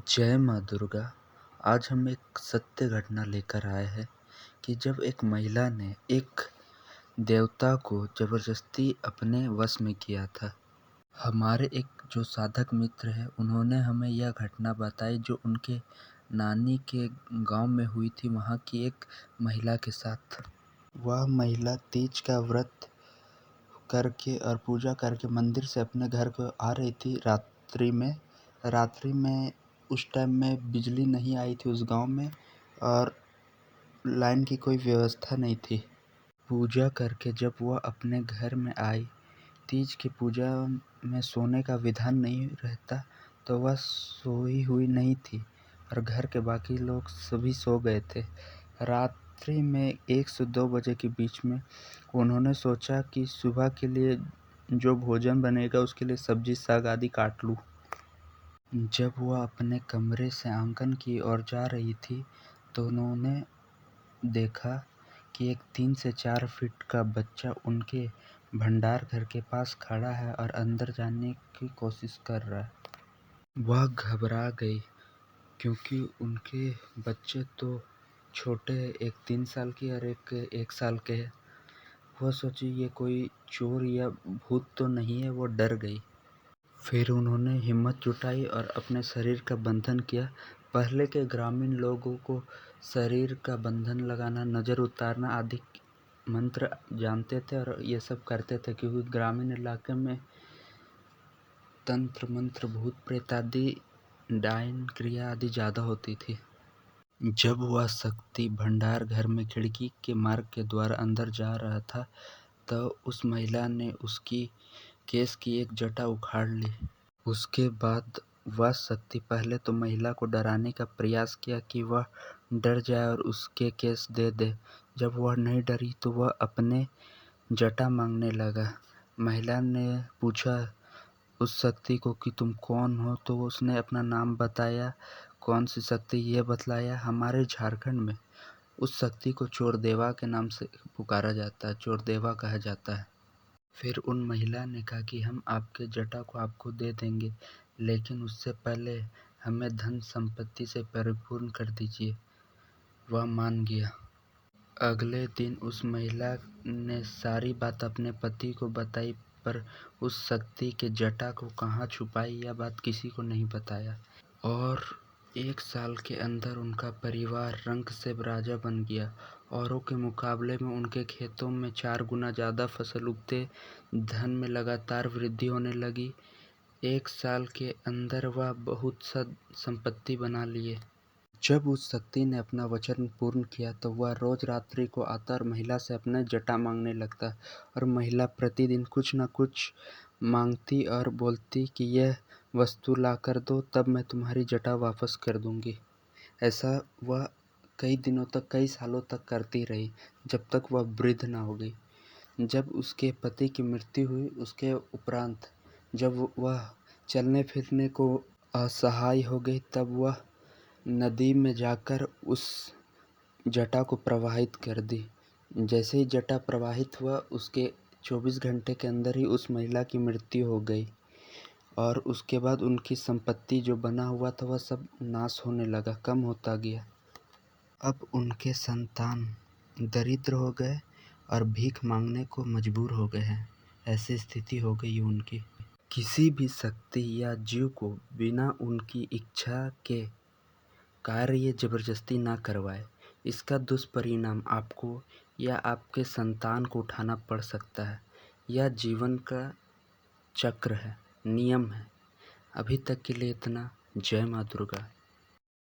जय माँ दुर्गा। आज हम एक सत्य घटना लेकर आए हैं कि जब एक महिला ने एक देवता को जबरदस्ती अपने वश में किया था। हमारे एक जो साधक मित्र हैं उन्होंने हमें यह घटना बताई जो उनके नानी के गांव में हुई थी, वहां की एक महिला के साथ। वह महिला तीज का व्रत करके और पूजा करके मंदिर से अपने घर को आ रही थी रात्रि में उस टाइम में बिजली नहीं आई थी उस गांव में और लाइन की कोई व्यवस्था नहीं थी। पूजा करके जब वह अपने घर में आई, तीज की पूजा में सोने का विधान नहीं रहता, तो वह सोई हुई नहीं थी और घर के बाकी लोग सभी सो गए थे। रात्रि में 1 से 2 बजे के बीच में उन्होंने सोचा कि सुबह के लिए जो भोजन बनेगा उसके लिए सब्जी साग आदि काट लूँ। जब वह अपने कमरे से आंगन की ओर जा रही थी तो उन्होंने देखा कि एक 3 से 4 फीट का बच्चा उनके भंडार घर के पास खड़ा है और अंदर जाने की कोशिश कर रहा है। वह घबरा गई क्योंकि उनके बच्चे तो छोटे हैं, एक 3 साल की और एक 1 साल के है। वह सोची ये कोई चोर या भूत तो नहीं है, वो डर गई। फिर उन्होंने हिम्मत जुटाई और अपने शरीर का बंधन किया। पहले के ग्रामीण लोगों को शरीर का बंधन लगाना, नज़र उतारना आदि मंत्र जानते थे और ये सब करते थे क्योंकि ग्रामीण इलाके में तंत्र मंत्र भूत प्रेत आदि डायन क्रिया आदि ज़्यादा होती थी। जब वह शक्ति भंडार घर में खिड़की के मार्ग के द्वारा अंदर जा रहा था तो उस महिला ने उसकी केस की एक जटा उखाड़ ली। उसके बाद वह शक्ति पहले तो महिला को डराने का प्रयास किया कि वह डर जाए और उसके केस दे दे। जब वह नहीं डरी तो वह अपने जटा मांगने लगा। महिला ने पूछा उस शक्ति को कि तुम कौन हो, तो उसने अपना नाम बताया। कौन सी शक्ति ये बतलाया। हमारे झारखंड में उस शक्ति को चोरदेवा के नाम से पुकारा जाता है, चोरदेवा कहा जाता है। फिर उन महिला ने कहा कि हम आपके जटा को आपको दे देंगे, लेकिन उससे पहले हमें धन संपत्ति से परिपूर्ण कर दीजिए। वह मान गया। अगले दिन उस महिला ने सारी बात अपने पति को बताई, पर उस शक्ति के जटा को कहाँ छुपाई यह बात किसी को नहीं बताया। और 1 साल के अंदर उनका परिवार रंक से राजा बन गया। औरों के मुकाबले में उनके खेतों में 4 गुना ज़्यादा फसल उगते, धन में लगातार वृद्धि होने लगी। 1 साल के अंदर वह बहुत सा संपत्ति बना लिए। जब उस शक्ति ने अपना वचन पूर्ण किया तो वह रोज रात्रि को आता और महिला से अपने जटा मांगने लगता और महिला प्रतिदिन कुछ न कुछ मांगती और बोलती कि यह वस्तु ला कर दो, तब मैं तुम्हारी जटा वापस कर दूंगी। ऐसा वह कई दिनों तक, कई सालों तक करती रही, जब तक वह वृद्ध न हो गई। जब उसके पति की मृत्यु हुई उसके उपरांत जब वह चलने फिरने को असहाय हो गई, तब वह नदी में जाकर उस जटा को प्रवाहित कर दी। जैसे ही जटा प्रवाहित हुआ उसके 24 घंटे के अंदर ही उस महिला की मृत्यु हो गई और उसके बाद उनकी संपत्ति जो बना हुआ था वह सब नाश होने लगा, कम होता गया। अब उनके संतान दरिद्र हो गए और भीख मांगने को मजबूर हो गए हैं। ऐसी स्थिति हो गई उनकी। किसी भी शक्ति या जीव को बिना उनकी इच्छा के कार्य जबरदस्ती ना करवाए। इसका दुष्परिणाम आपको या आपके संतान को उठाना पड़ सकता है। यह जीवन का चक्र है, नियम है। अभी तक के लिए इतना। जय माँ दुर्गा।